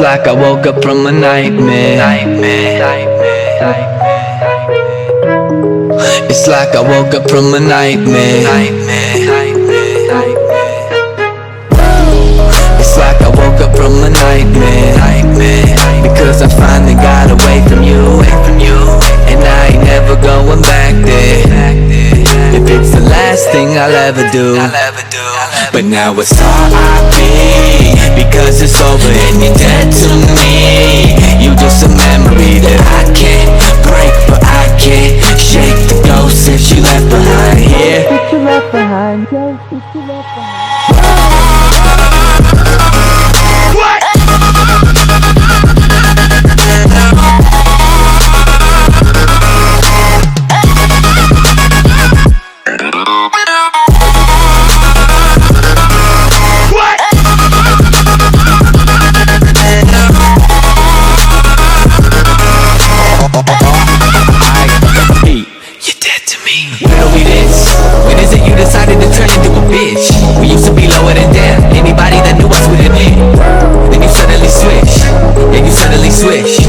like I woke up from a nightmare. It's like I woke up from a nightmare. It's like I woke up from a nightmare. Because I finally got away from you, and I ain't never going back there. If it's the last thing I'll ever do. But now it's R.I.P. because it's over and you're dead to me. You just a memory that I can't break, but I can't shake the ghost that you left behind here. That you left behind, ghost that you left behind. We used to be lower than damn. Anybody that knew us would admit. Then you suddenly switch. Yeah, you suddenly switch.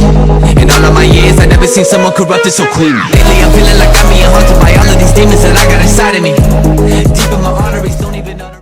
In all of my years, I never seen someone corrupted so clean. Lately I'm feeling like I'm being haunted by all of these demons that I got inside of me. Deep in my arteries.